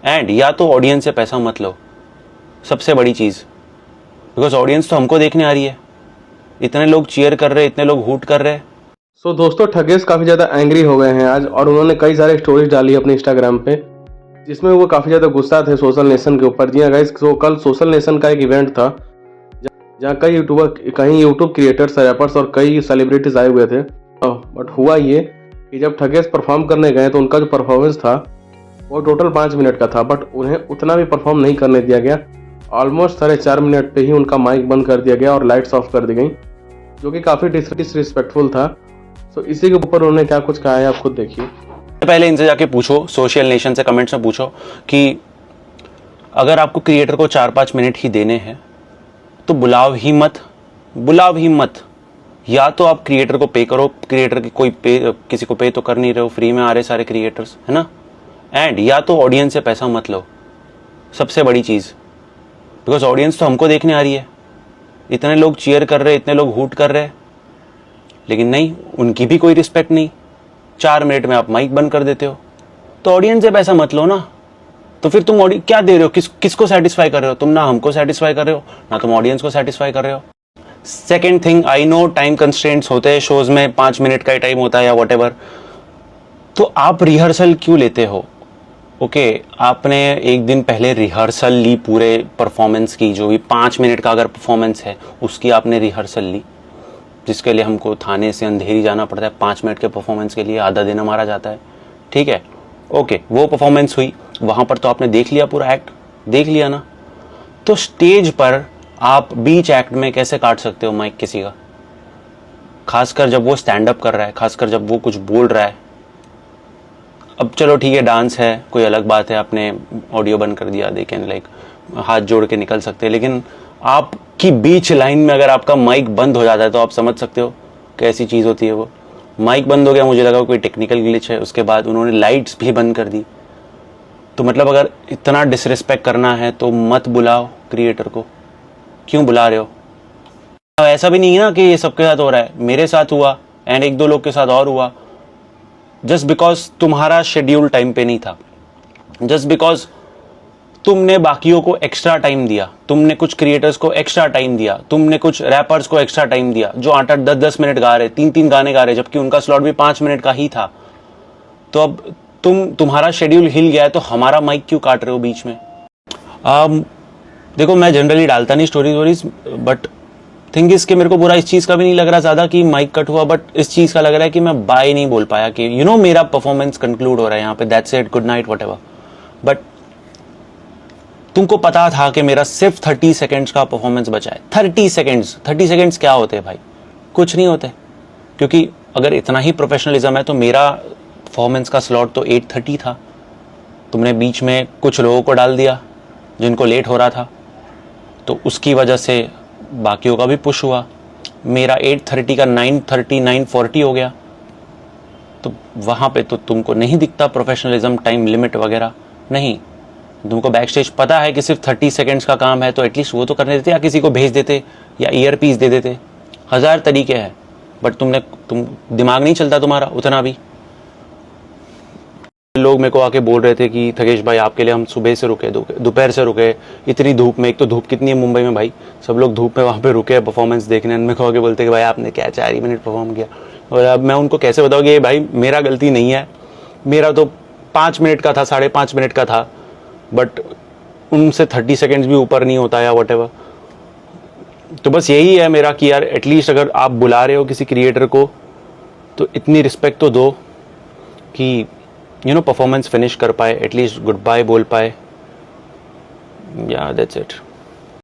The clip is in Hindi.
एंड या तो ऑडियंस से पैसा मत लो, सबसे बड़ी चीज़, बिकॉज ऑडियंस तो हमको देखने आ रही है। इतने लोग चीयर कर रहे हैं, इतने लोग हूट कर रहे हैं। सो दोस्तों, ठगेश काफ़ी ज़्यादा एंग्री हो गए हैं आज, और उन्होंने कई सारे स्टोरीज डाली अपने इंस्टाग्राम पे, जिसमें वो काफ़ी ज़्यादा गुस्सा थे सोशल नेशन के ऊपर। जी हाँ गाइस, तो कल सोशल नेशन का एक इवेंट था जहाँ कई यूट्यूब क्रिएटर्स, रैपर्स और कई सेलिब्रिटीज आए हुए थे। बट हुआ ये कि जब ठगेश परफॉर्म करने गए तो उनका जो परफॉर्मेंस था वो टोटल 5 मिनट का था, बट उन्हें उतना भी परफॉर्म नहीं करने दिया गया। ऑलमोस्ट 4.5 मिनट पे ही उनका माइक बंद कर दिया गया और लाइट्स ऑफ कर दी गई, जो कि काफ़ी डिसरिस्पेक्टफुल था। तो इसी के ऊपर उन्होंने क्या कुछ कहा है, आप खुद देखिए। पहले इनसे जाके पूछो, सोशल नेशन से कमेंट्स में पूछो कि अगर आपको क्रिएटर को 4-5 मिनट ही देने हैं तो बुलाओ ही मत। या तो आप क्रिएटर को पे करो, क्रिएटर की किसी को पे तो कर नहीं रहे हो, फ्री में आ रहे सारे क्रिएटर्स, है ना। एंड या तो ऑडियंस से पैसा मत लो, सबसे बड़ी चीज़, बिकॉज ऑडियंस तो हमको देखने आ रही है। इतने लोग चीयर कर रहे हैं, इतने लोग हूट कर रहे हैं, लेकिन नहीं, उनकी भी कोई रिस्पेक्ट नहीं। 4 मिनट में आप माइक बंद कर देते हो, तो ऑडियंस से पैसा मत लो ना। तो फिर तुम क्या दे रहे हो, किसको सेटिस्फाई कर रहे हो? तुम ना हमको सेटिस्फाई कर रहे हो, ना तुम ऑडियंस को सेटिस्फाई कर रहे हो। Second thing, I know time constraints होते हैं शोज में, 5 मिनट का ही टाइम होता है या व्हाटएवर, तो आप रिहर्सल क्यों लेते हो? ओके, आपने एक दिन पहले रिहर्सल ली पूरे परफॉर्मेंस की, जो भी 5 मिनट का अगर परफॉर्मेंस है उसकी आपने रिहर्सल ली, जिसके लिए हमको थाने से अंधेरी जाना पड़ता है 5 मिनट के परफॉर्मेंस के लिए, आधा दिन हमारा जाता है, ठीक है। ओके, वो परफॉर्मेंस हुई, वहाँ पर तो आपने देख लिया, पूरा एक्ट देख लिया ना। तो स्टेज पर आप बीच एक्ट में कैसे काट सकते हो माइक किसी का, खासकर जब वो स्टैंड अप कर रहा है, खासकर जब वो कुछ बोल रहा है। अब चलो ठीक है, डांस है, कोई अलग बात है, आपने ऑडियो बंद कर दिया, देखें लाइक हाथ जोड़ के निकल सकते हैं, लेकिन आपकी बीच लाइन में अगर आपका माइक बंद हो जाता है तो आप समझ सकते हो कैसी चीज़ होती है वो। माइक बंद हो गया, मुझे लगा कोई टेक्निकल ग्लिच है, उसके बाद उन्होंने लाइट्स भी बंद कर दी। तो मतलब अगर इतना डिसरिस्पेक्ट करना है तो मत बुलाओ क्रिएटर को, क्यों बुला रहे हो? ऐसा भी नहीं है ना कि ये सबके साथ हो रहा है, मेरे साथ हुआ एंड 1-2 लोग के साथ और हुआ। जस्ट बिकॉज तुम्हारा शेड्यूल टाइम पे नहीं था, जस्ट बिकॉज तुमने बाकियों को एक्स्ट्रा टाइम दिया, तुमने कुछ क्रिएटर्स को एक्स्ट्रा टाइम दिया, तुमने कुछ रैपर्स को एक्स्ट्रा टाइम दिया जो 8-8, 10-10 मिनट गा रहे, 3-3 गाने गा रहे, जबकि उनका स्लॉट भी 5 मिनट का ही था। तो अब तुम्हारा शेड्यूल हिल गया है, तो हमारा माइक क्यों काट रहे हो बीच में? देखो, मैं जनरली डालता नहीं स्टोरीज, बट थिंग इज कि मेरे को बुरा इस चीज़ का भी नहीं लग रहा ज़्यादा कि माइक कट हुआ, बट इस चीज़ का लग रहा है कि मैं बाय नहीं बोल पाया कि मेरा परफॉर्मेंस कंक्लूड हो रहा है यहाँ पे, that's it, good night, whatever. But तुमको पता था कि मेरा सिर्फ 30 सेकेंड्स का परफॉर्मेंस बचा है। 30 सेकेंड्स क्या होते हैं भाई? कुछ नहीं होते, क्योंकि अगर इतना ही प्रोफेशनलिज्म है तो मेरा परफॉर्मेंस का स्लॉट तो 8:30 था। तुमने बीच में कुछ लोगों को डाल दिया जिनको लेट हो रहा था, तो उसकी वजह से बाकियों का भी पुश हुआ। मेरा 8:30 का 9:30, 9:40 हो गया। तो वहाँ पे तो तुमको नहीं दिखता प्रोफेशनलिज्म, टाइम लिमिट वगैरह नहीं। तुमको बैक स्टेज पता है कि सिर्फ 30 सेकेंड्स का काम है, तो एटलीस्ट वो तो करने देते, या किसी को भेज देते, या ईयर पीस दे देते। 1000 तरीके हैं, बट तुम दिमाग नहीं चलता तुम्हारा उतना भी। लोग मेरे को आके बोल रहे थे कि ठगेश भाई, आपके लिए हम सुबह से रुके, दोपहर से रुके, इतनी धूप में। एक तो धूप कितनी है मुंबई में भाई, सब लोग धूप में वहाँ पे रुके परफॉर्मेंस देखने। मेरे को आके बोलते कि भाई आपने क्या 4 ही मिनट परफॉर्म किया। और अब मैं उनको कैसे बताऊँ कि भाई मेरा गलती नहीं है, मेरा तो 5 मिनट का था, 5.5 मिनट का था, बट उनसे 30 सेकेंड्स भी ऊपर नहीं होता या व्हाटएवर। तो बस यही है मेरा कि यार एटलीस्ट अगर आप बुला रहे हो किसी क्रिएटर को तो इतनी रिस्पेक्ट तो दो कि परफॉर्मेंस फिनिश कर पाए, एटलीस्ट गुड बाय बोल पाए। या दैट्स इट।